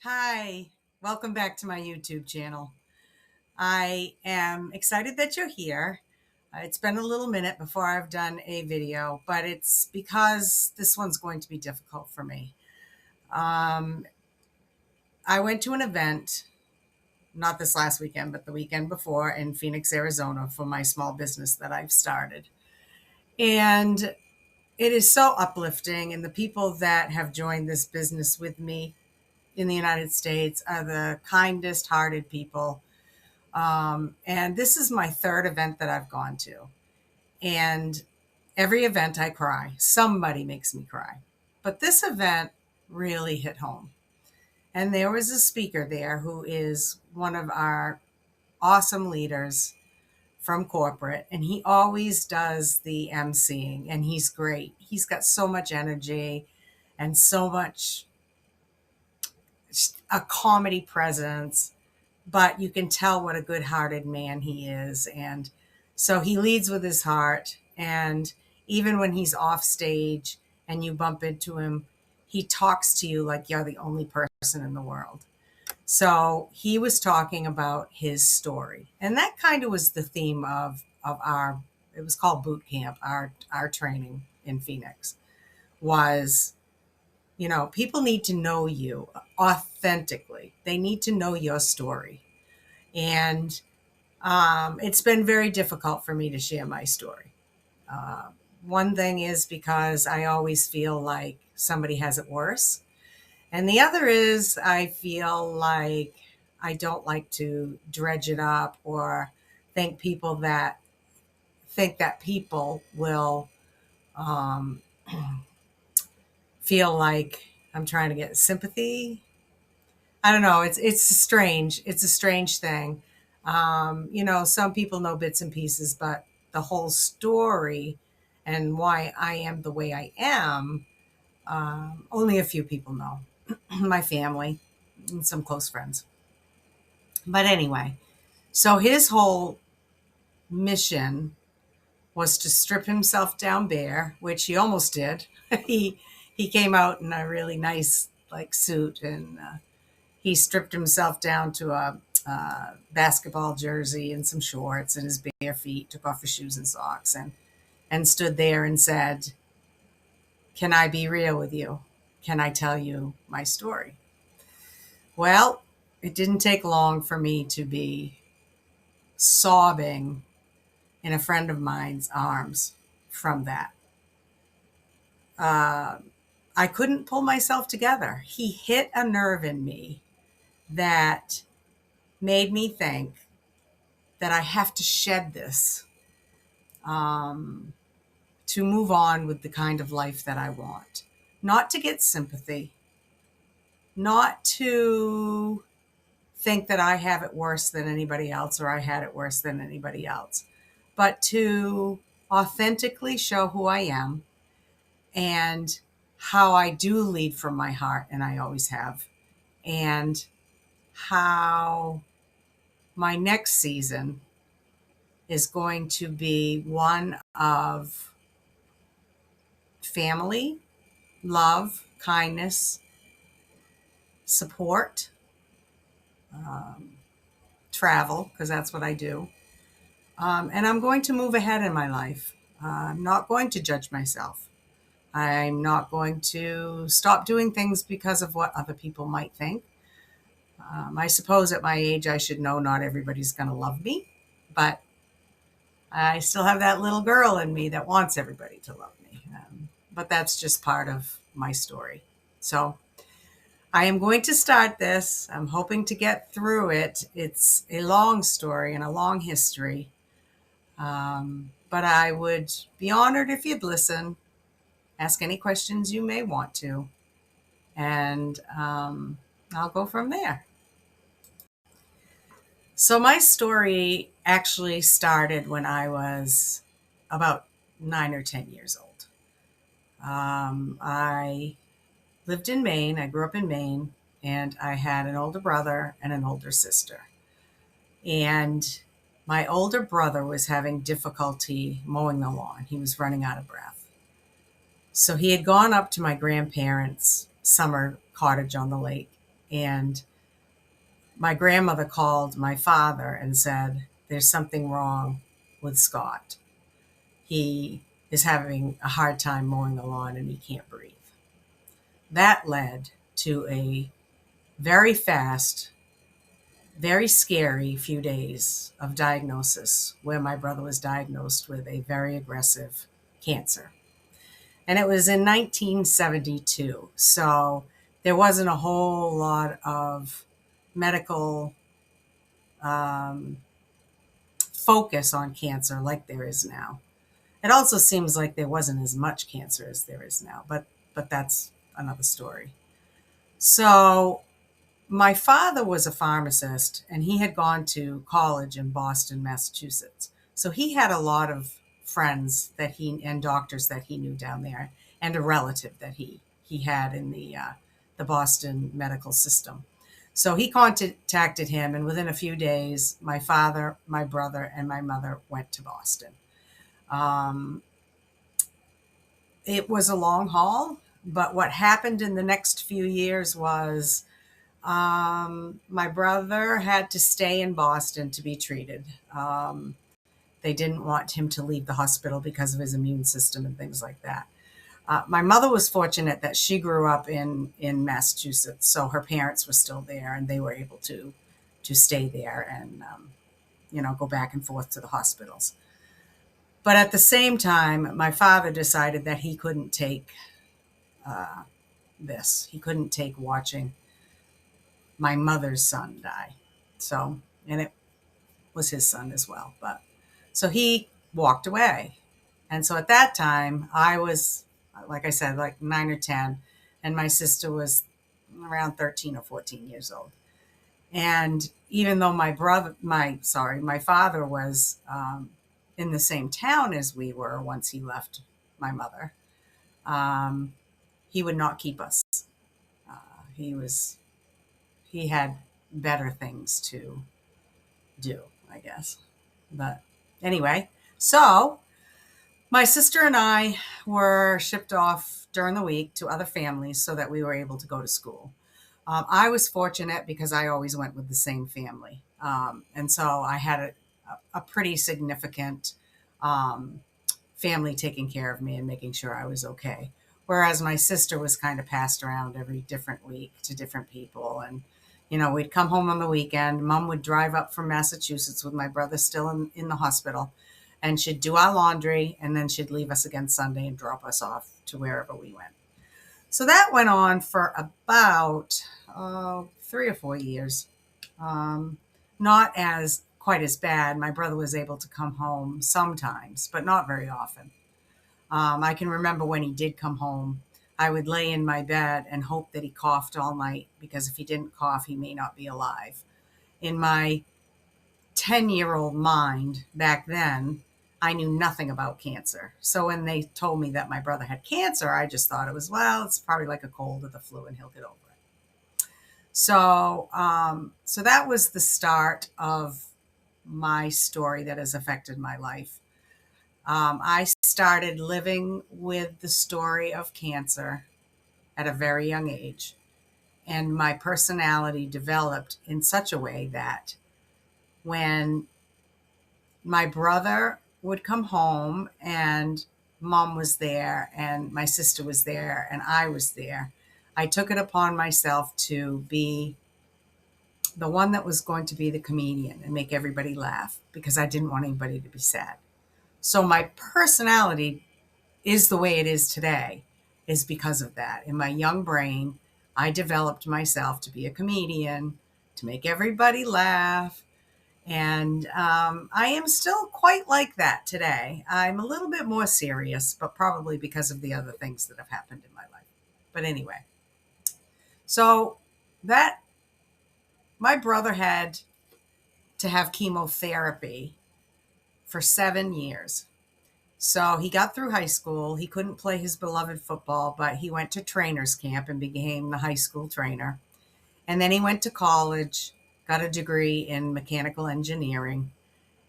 Hi, welcome back to my YouTube channel. I am excited that you're here. It's been a little minute before I've done a video, but it's because this one's going to be difficult for me. Um, I went to an event, not this last weekend, but the weekend before in Phoenix, Arizona for my small business that I've started. And it is so uplifting, and the people that have joined this business with me in the United States are the kindest hearted people. And this is my third event that I've gone to. And every event I cry. Somebody makes me cry. But this event really hit home. And there was a speaker there who is one of our awesome leaders from corporate. And he always does the emceeing, and he's great. He's got so much energy and so much a comedy presence, but you can tell what a good-hearted man he is. And so he leads with his heart. And even when he's off stage and you bump into him, he talks to you like you're the only person in the world. So he was talking about his story. And that kind of was the theme of our, it was called boot camp, our training in Phoenix was, people need to know you authentically. They need to know your story. And it's been very difficult for me to share my story. Uh, One thing is because I always feel like somebody has it worse. And the other is I feel like I don't like to dredge it up or think that people will um, feel like I'm trying to get sympathy. I don't know. It's a strange thing. Some people know bits and pieces, but the whole story and why I am the way I am, only a few people know. My family and some close friends. But anyway, so his whole mission was to strip himself down bare, which he almost did. he he came out in a really nice like suit, and he stripped himself down to a basketball jersey and some shorts and his bare feet, took off his shoes and socks, and stood there and said, "Can I be real with you? Can I tell you my story?" Well, it didn't take long for me to be sobbing in a friend of mine's arms from that. Uh, I couldn't pull myself together. He hit a nerve in me that made me think that I have to shed this um, to move on with the kind of life that I want. Not to get sympathy, not to think that I have it worse than anybody else or I had it worse than anybody else, but to authentically show who I am and how I do lead from my heart, and I always have, and how my next season is going to be one of family, love, kindness, support, um, travel, because that's what I do. And I'm going to move ahead in my life. I'm not going to judge myself. I'm not going to stop doing things because of what other people might think. I suppose at my age, I should know not everybody's going to love me, but I still have that little girl in me that wants everybody to love me. But that's just part of my story. So I am going to start this. I'm hoping to get through it. It's a long story and a long history. But I would be honored if you'd listen, ask any questions you may want to, and I'll go from there. So, my story actually started when I was about 9 or 10 years old. I lived in Maine. I grew up in Maine, and I had an older brother and an older sister. And my older brother was having difficulty mowing the lawn. He was running out of breath. So he had gone up to my grandparents' summer cottage on the lake, And my grandmother called my father and said, "There's something wrong with Scott. He is having a hard time mowing the lawn and he can't breathe." That led to a very fast, very scary few days of diagnosis where my brother was diagnosed with a very aggressive cancer. And it was in 1972. So there wasn't a whole lot of medical um, focus on cancer like there is now. It also seems like there wasn't as much cancer as there is now, but that's another story. So my father was a pharmacist and he had gone to college in Boston, Massachusetts. So he had a lot of friends that he and doctors that he knew down there, and a relative that he had in the Boston medical system. So he contacted him, and within a few days, my father, my brother, and my mother went to Boston. Um, it was a long haul, but what happened in the next few years was my brother had to stay in Boston to be treated. They didn't want him to leave the hospital because of his immune system and things like that. My mother was fortunate that she grew up in Massachusetts, so her parents were still there and they were able to stay there and go back and forth to the hospitals. But at the same time, my father decided that he couldn't take uh, this. He couldn't take watching my mother's son die. So, and it was his son as well. But so he walked away. And so at that time, I was, like I said, like 9 or 10, and my sister was around 13 or 14 years old. And even though my father was in the same town as we were once he left my mother, um, he would not keep us. Uh, he was, he had better things to do, I guess. But anyway, so my sister and I were shipped off during the week to other families so that we were able to go to school. I was fortunate because I always went with the same family. And so I had a pretty significant um, family taking care of me and making sure I was okay. Whereas my sister was kind of passed around every different week to different people. And, we'd come home on the weekend. Mom would drive up from Massachusetts with my brother still in the hospital, and she'd do our laundry, and then she'd leave us again Sunday and drop us off to wherever we went. So that went on for about 3 or 4 years. Um, Not as quite as bad. My brother was able to come home sometimes, but not very often. I can remember when he did come home, I would lay in my bed and hope that he coughed all night, because if he didn't cough, he may not be alive. In my 10-year-old mind back then, I knew nothing about cancer. So when they told me that my brother had cancer, I just thought it was, well, it's probably like a cold or the flu and he'll get over it. So that was the start of my story that has affected my life. I started living with the story of cancer at a very young age, and my personality developed in such a way that when my brother would come home and mom was there and my sister was there and I was there, I took it upon myself to be the one that was going to be the comedian and make everybody laugh, because I didn't want anybody to be sad. So my personality is the way it is today is because of that. In my young brain, I developed myself to be a comedian, to make everybody laugh. And I am still quite like that today. I'm a little bit more serious, but probably because of the other things that have happened in my life. But anyway, so that my brother had to have chemotherapy for 7 years. So he got through high school. He couldn't play his beloved football, but he went to trainers camp and became the high school trainer. And then he went to college, got a degree in mechanical engineering,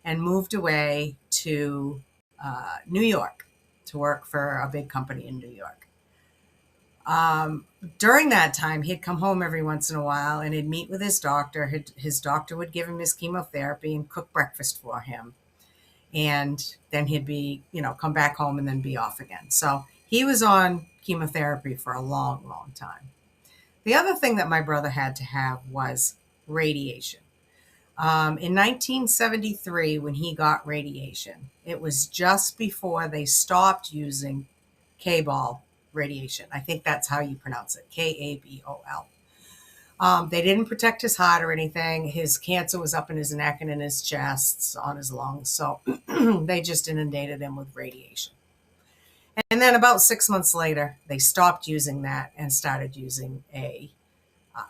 and moved away to New York to work for a big company in New York. During that time, he'd come home every once in a while and he'd meet with his doctor. His doctor would give him his chemotherapy and cook breakfast for him. And then he'd be, come back home and then be off again. So he was on chemotherapy for a long, long time. The other thing that my brother had to have was radiation. In 1973, when he got radiation, it was just before they stopped using K-ball radiation. I think that's how you pronounce it, Kabol. They didn't protect his heart or anything. His cancer was up in his neck and in his chest, on his lungs. So they just inundated him with radiation. And then about 6 months later, they stopped using that and started using a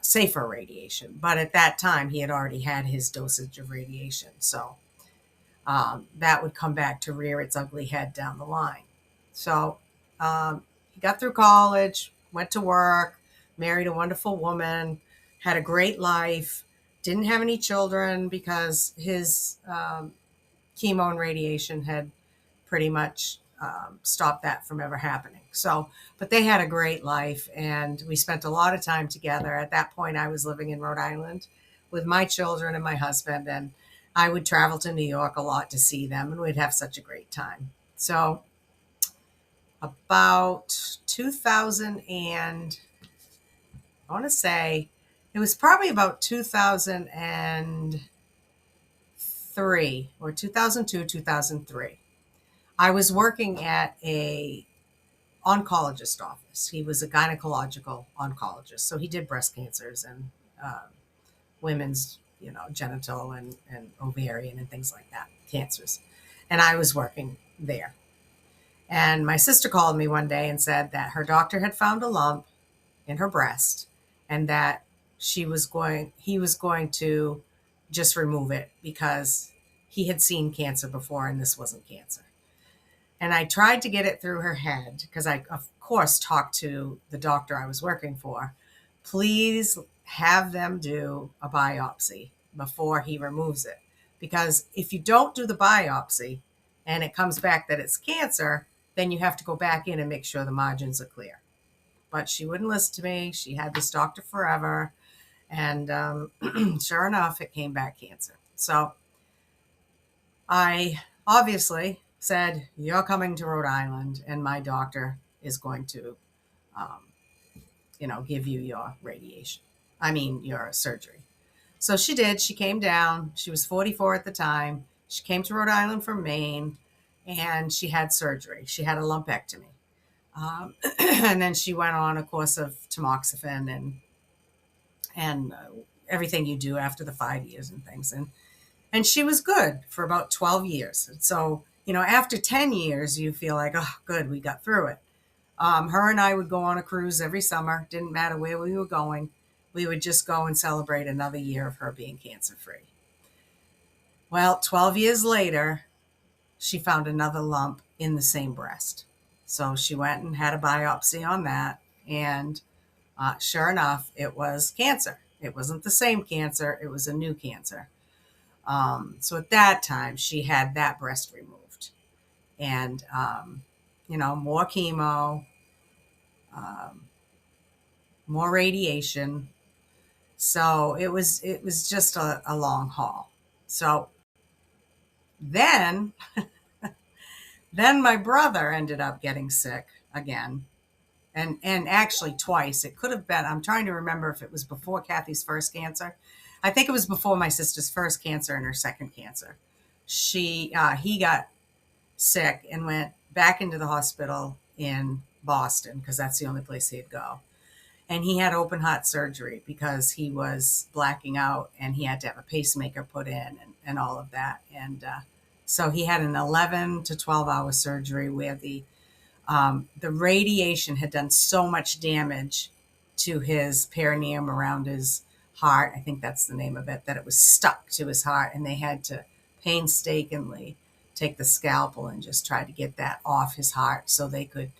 safer radiation. But at that time, he had already had his dosage of radiation. So that would come back to rear its ugly head down the line. So he got through college, went to work, married a wonderful woman, had a great life, didn't have any children because his chemo and radiation had pretty much stopped that from ever happening. So, but they had a great life and we spent a lot of time together. At that point, I was living in Rhode Island with my children and my husband, and I would travel to New York a lot to see them, and we'd have such a great time. So about 2000 and I want to say it was probably about 2003 or 2002, 2003. I was working at a oncologist office. He was a gynecological oncologist. So he did breast cancers and women's, genital and ovarian and things like that, cancers. And I was working there. And my sister called me one day and said that her doctor had found a lump in her breast and that he was going to just remove it because he had seen cancer before and this wasn't cancer. And I tried to get it through her head because I, of course, talked to the doctor I was working for. Please have them do a biopsy before he removes it. Because if you don't do the biopsy and it comes back that it's cancer, then you have to go back in and make sure the margins are clear. But she wouldn't listen to me. She had this doctor forever. And sure enough, it came back cancer. So I obviously said, you're coming to Rhode Island and my doctor is going to, give you your your surgery. So she did. She came down. She was 44 at the time. She came to Rhode Island from Maine and she had surgery. She had a lumpectomy. And then she went on a course of tamoxifen and everything you do after the 5 years and things. And she was good for about 12 years. And so, after 10 years, you feel like, oh, good, we got through it. Her and I would go on a cruise every summer. Didn't matter where we were going. We would just go and celebrate another year of her being cancer-free. Well, 12 years later, she found another lump in the same breast. So she went and had a biopsy on that. And sure enough, it was cancer. It wasn't the same cancer. It was a new cancer. So at that time, she had that breast removed. And, more chemo, more radiation. So it was just a long haul. So then my brother ended up getting sick again. And actually twice. It could have been, I'm trying to remember if it was before Kathy's first cancer. I think it was before my sister's first cancer and her second cancer. He got sick and went back into the hospital in Boston because that's the only place he'd go. And he had open heart surgery because he was blacking out and he had to have a pacemaker put in and all of that. And so he had an 11 to 12 hour surgery where the radiation had done so much damage to his perineum around his heart. I think that's the name of it, that it was stuck to his heart and they had to painstakingly take the scalpel and just try to get that off his heart so they could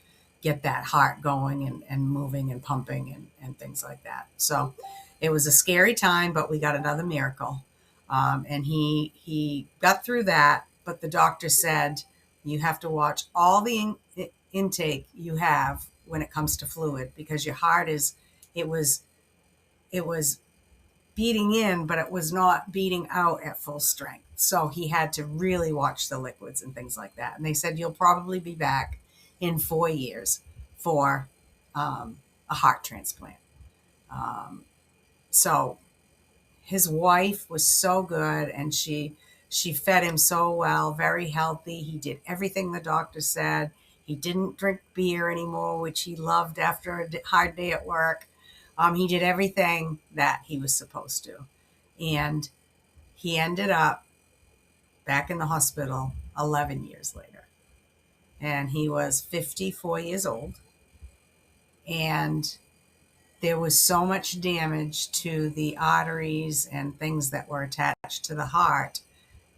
get that heart going and moving and pumping and things like that. So it was a scary time, but we got another miracle. And he got through that, but the doctor said, you have to watch all the intake you have when it comes to fluid, because your heart is, it was, it was beating in, but it was not beating out at full strength. So he had to really watch the liquids and things like that. And they said, you'll probably be back in 4 years for a heart transplant. So his wife was so good, and she fed him so well, very healthy. He did everything the doctor said. He didn't drink beer anymore, which he loved after a hard day at work. He did everything that he was supposed to. And he ended up back in the hospital 11 years later. And he was 54 years old. And there was so much damage to the arteries and things that were attached to the heart.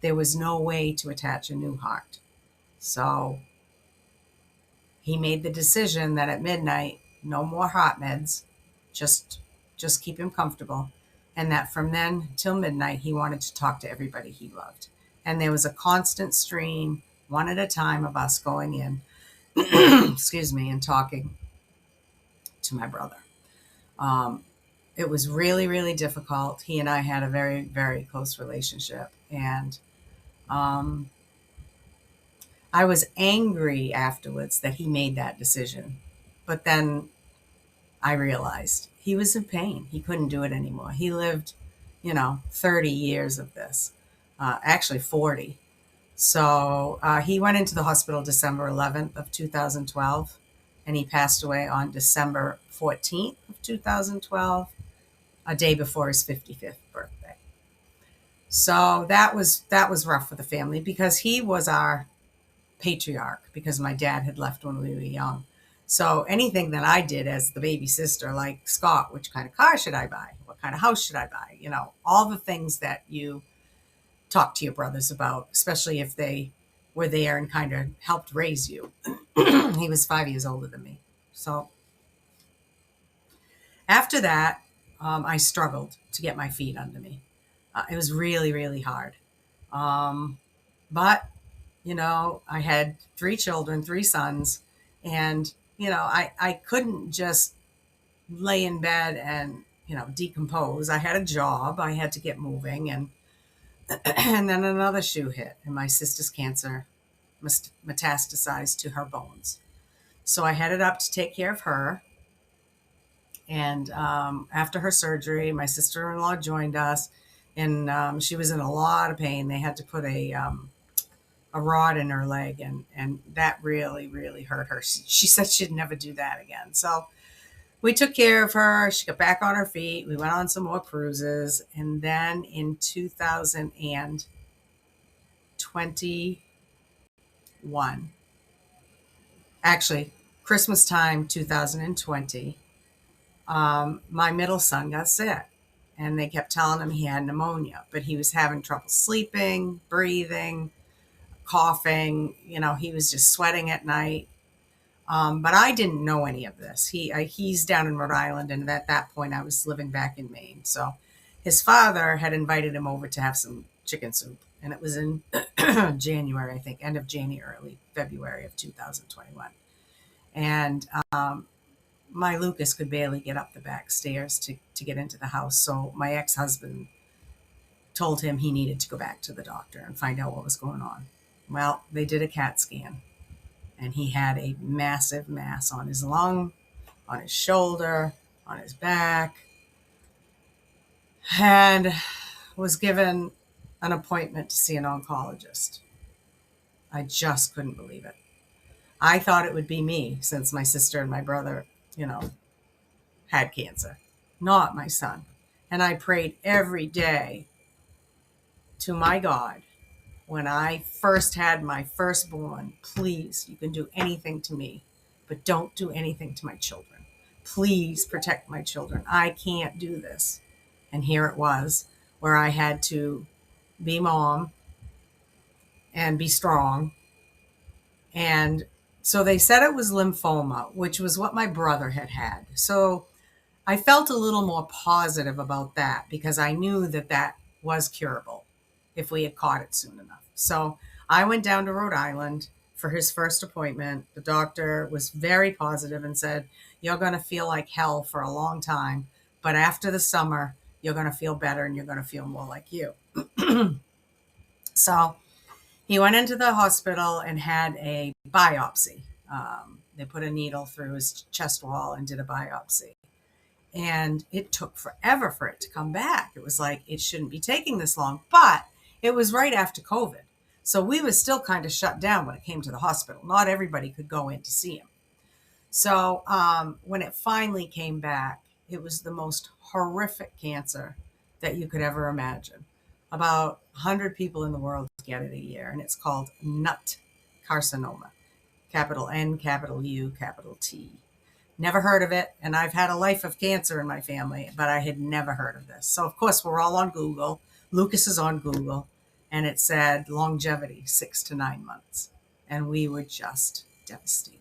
There was no way to attach a new heart. So he made the decision that at midnight, no more heart meds, just keep him comfortable. And that from then till midnight, he wanted to talk to everybody he loved. And there was a constant stream, one at a time, of us going in, excuse me, and talking to my brother. It was really, really difficult. He and I had a very, very close relationship. And I was angry afterwards that he made that decision. But then I realized he was in pain. He couldn't do it anymore. He lived, 30 years of this, actually 40. So he went into the hospital December 11th of 2012, and he passed away on December 14th of 2012, a day before his 55th birthday. So that was rough for the family, because he was our patriarch, because my dad had left when we were young. So anything that I did as the baby sister, like, Scott, which kind of car should I buy? What kind of house should I buy? All the things that you talk to your brothers about, especially if they were there and kind of helped raise you. He was 5 years older than me. So after that, I struggled to get my feet under me. It was really, really hard. But, I had 3 children, 3 sons, and, I couldn't just lay in bed and, decompose. I had a job. I had to get moving. And and then another shoe hit, and my sister's cancer metastasized to her bones. So I headed up to take care of her. And after her surgery, my sister-in-law joined us, and she was in a lot of pain. They had to put a rod in her leg, and that really, really hurt her. She said she'd never do that again. So we took care of her. She got back on her feet. We went on some more cruises. And then in 2021, actually, Christmas time 2020, my middle son got sick. And they kept telling him he had pneumonia, but he was having trouble sleeping, breathing, coughing. He was just sweating at night. But I didn't know any of this. He's down in Rhode Island, and at that point I was living back in Maine. So his father had invited him over to have some chicken soup, and it was in January, I think, end of January, early February of 2021. And my Lucas could barely get up the back stairs to get into the house. So my ex-husband told him he needed to go back to the doctor and find out what was going on. Well, they did a CAT scan, and he had a massive mass on his lung, on his shoulder, on his back, and was given an appointment to see an oncologist. I just couldn't believe it. I thought it would be me, since my sister and my brother, had cancer, not my son. And I prayed every day to my God, when I first had my firstborn, please, you can do anything to me, but don't do anything to my children. Please protect my children. I can't do this. And here it was, where I had to be mom and be strong. And so they said it was lymphoma, which was what my brother had. So I felt a little more positive about that, because I knew that was curable if we had caught it soon enough. So I went down to Rhode Island for his first appointment. The doctor was very positive and said, "You're going to feel like hell for a long time, but after the summer, you're going to feel better and you're going to feel more like you." So he went into the hospital and had a biopsy. They put a needle through his chest wall and did a biopsy. And it took forever for it to come back. It was like, it shouldn't be taking this long, but it was right after COVID. So we were still kind of shut down when it came to the hospital. Not everybody could go in to see him. So when it finally came back, it was the most horrific cancer that you could ever imagine. About 100 people in the world get it a year, and it's called nut carcinoma. Capital N, capital U, capital T. Never heard of it, and I've had a life of cancer in my family, but I had never heard of this. So, of course, we're all on Google. Lucas is on Google, and it said longevity, 6 to 9 months. And we were just devastated.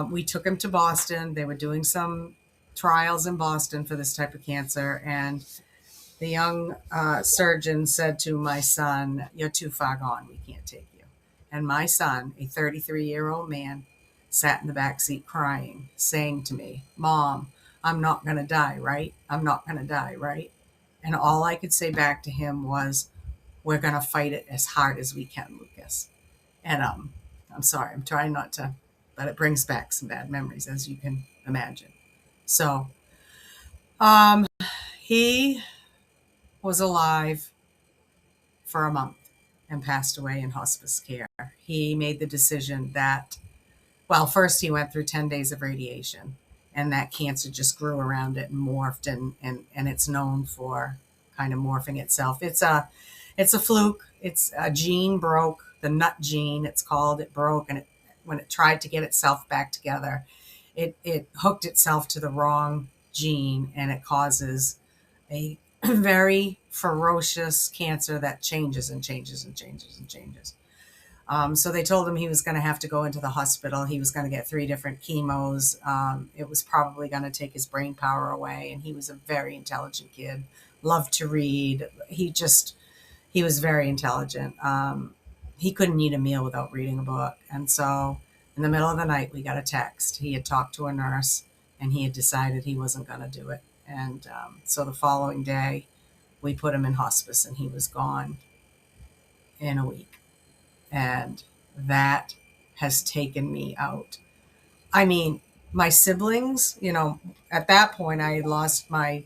We took him to Boston. They were doing some trials in Boston for this type of cancer, and the young surgeon said to my son, "You're too far gone. We can't take you." And my son, a 33-year-old man, sat in the back seat crying, saying to me, "Mom, I'm not going to die, right? I'm not going to die, right?" And all I could say back to him was, "We're going to fight it as hard as we can, Lucas." And I'm sorry, I'm trying not to, but it brings back some bad memories, as you can imagine. So he was alive for a month and passed away in hospice care. He made the decision that, well, first he went through 10 days of radiation, and that cancer just grew around it and morphed, and it's known for kind of morphing itself. It's a fluke. It's a gene broke, the nut gene, it's called. It broke, and when it tried to get itself back together, it hooked itself to the wrong gene, and it causes a very ferocious cancer that changes and changes and changes and changes. So they told him he was going to have to go into the hospital. He was going to get 3 different chemos. It was probably going to take his brain power away. And he was a very intelligent kid, loved to read. He was very intelligent. He couldn't eat a meal without reading a book. And so in the middle of the night, we got a text. He had talked to a nurse, and he had decided he wasn't going to do it. And so the following day, we put him in hospice, and he was gone in a week. And that has taken me out. I mean, my siblings, at that point I had lost my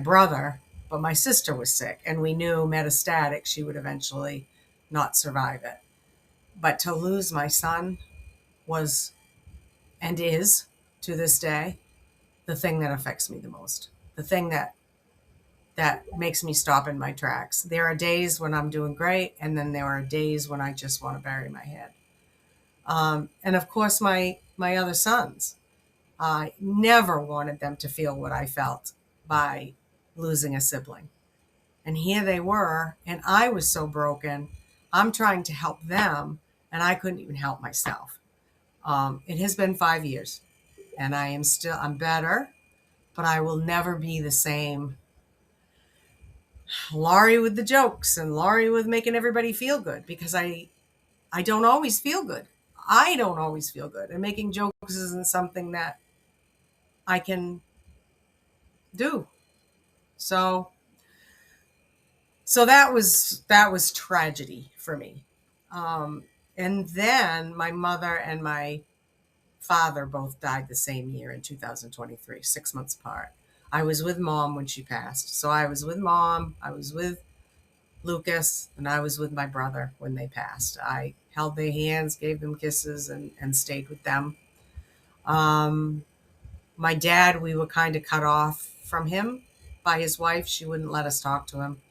brother, but my sister was sick, and we knew metastatic, she would eventually not survive it. But to lose my son was, and is to this day, the thing that affects me the most. The thing that makes me stop in my tracks. There are days when I'm doing great, and then there are days when I just want to bury my head. And of course, my other sons, I never wanted them to feel what I felt by losing a sibling. And here they were, and I was so broken. I'm trying to help them, and I couldn't even help myself. It has been 5 years, and I'm better, but I will never be the same Laurie with the jokes and Laurie with making everybody feel good, because I don't always feel good. I don't always feel good. And making jokes isn't something that I can do. So that was tragedy for me. And then my mother and my father both died the same year in 2023, 6 months apart. I was with Mom when she passed. So I was with Mom, I was with Lucas, and I was with my brother when they passed. I held their hands, gave them kisses, and stayed with them. My dad, we were kind of cut off from him by his wife. She wouldn't let us talk to him.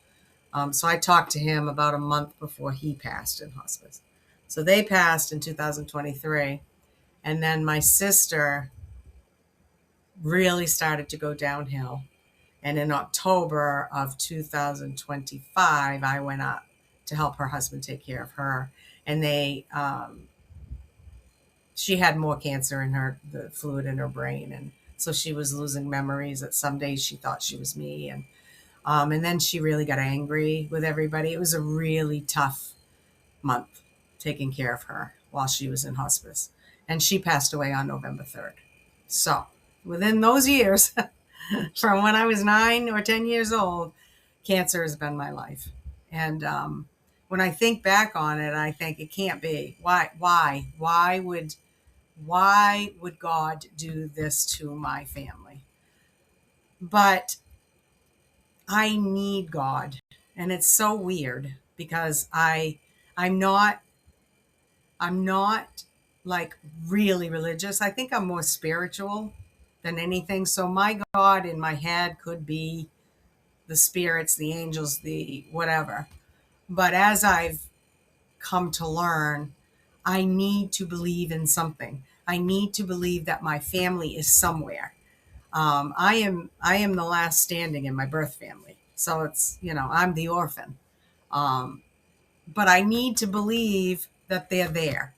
So I talked to him about a month before he passed in hospice. So they passed in 2023. And then my sister really started to go downhill. And in October of 2025, I went up to help her husband take care of her. And she had more cancer in the fluid in her brain. And so she was losing memories. That some days she thought she was me. And then she really got angry with everybody. It was a really tough month. taking care of her while she was in hospice. And she passed away on November 3rd. So within those years, from when I was 9 or 10 years old, cancer has been my life. And when I think back on it, I think it can't be. Why would God do this to my family? But I need God. And it's so weird because I'm not like really religious. I think I'm more spiritual than anything. So my God in my head could be the spirits, the angels, the whatever. But as I've come to learn, I need to believe in something. I need to believe that my family is somewhere. I am the last standing in my birth family. So it's, I'm the orphan. Um, but I need to believe that they're there.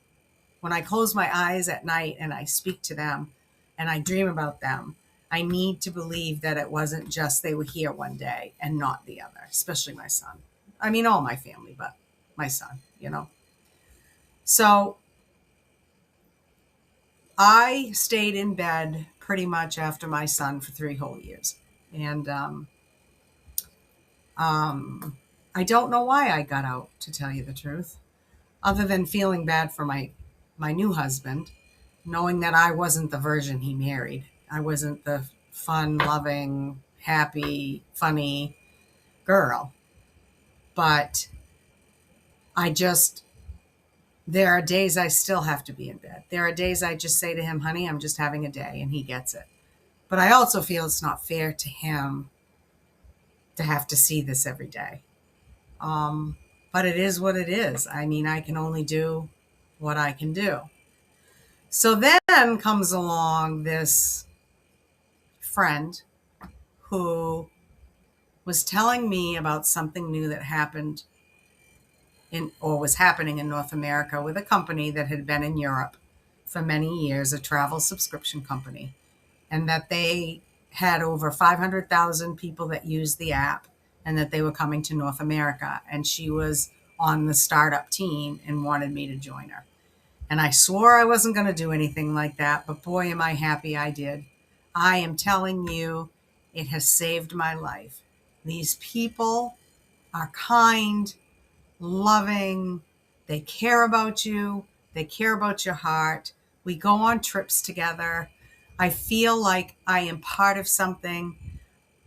When I close my eyes at night and I speak to them and I dream about them, I need to believe that it wasn't just they were here one day and not the other, especially my son. I mean, all my family, but my son. So I stayed in bed pretty much after my son for 3 whole years. And I don't know why I got out, to tell you the truth, other than feeling bad for my new husband, knowing that I wasn't the version he married. I wasn't the fun, loving, happy, funny girl. But there are days I still have to be in bed. There are days I just say to him, honey, I'm just having a day, and he gets it. But I also feel it's not fair to him to have to see this every day. But it is what it is. I mean, I can only do what I can do. So then comes along this friend who was telling me about something new that happened was happening in North America with a company that had been in Europe for many years, a travel subscription company, and that they had over 500,000 people that used the app and that they were coming to North America. And she was on the startup team and wanted me to join her. And I swore I wasn't going to do anything like that, but boy, am I happy I did. I am telling you, it has saved my life. These people are kind, loving, they care about you, they care about your heart. We go on trips together. I feel like I am part of something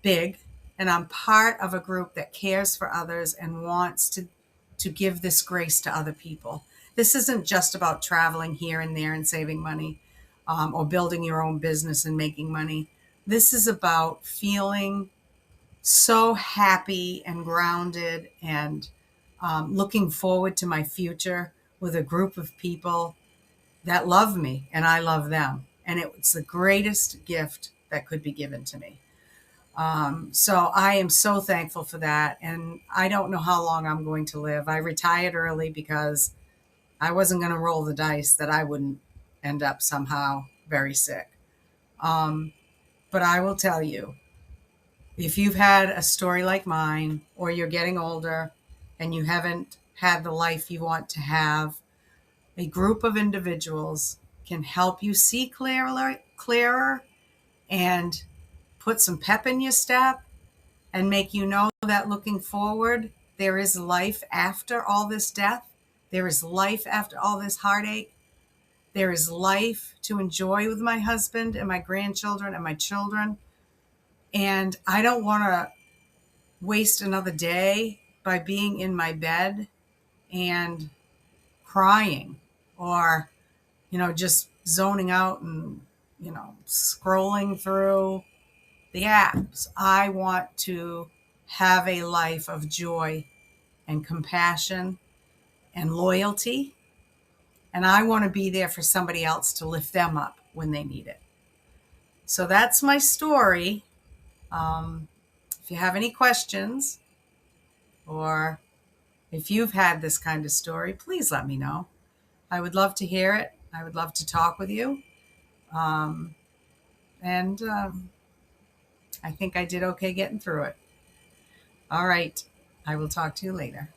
big, and I'm part of a group that cares for others and wants to give this grace to other people. This isn't just about traveling here and there and saving money, or building your own business and making money. This is about feeling so happy and grounded and looking forward to my future with a group of people that love me and I love them. And it's the greatest gift that could be given to me. So I am so thankful for that. And I don't know how long I'm going to live. I retired early because I wasn't going to roll the dice that I wouldn't end up somehow very sick. But I will tell you, if you've had a story like mine, or you're getting older and you haven't had the life you want to have, a group of individuals can help you see clearer and put some pep in your step and make you know that looking forward, there is life after all this death. There is life after all this heartache. There is life to enjoy with my husband and my grandchildren and my children. And I don't want to waste another day by being in my bed and crying, or, just zoning out and, scrolling through the apps. I want to have a life of joy and compassion and loyalty. And I want to be there for somebody else to lift them up when they need it. So that's my story. If you have any questions, or if you've had this kind of story, please let me know. I would love to hear it. I would love to talk with you. And I think I did okay getting through it. All right. I will talk to you later.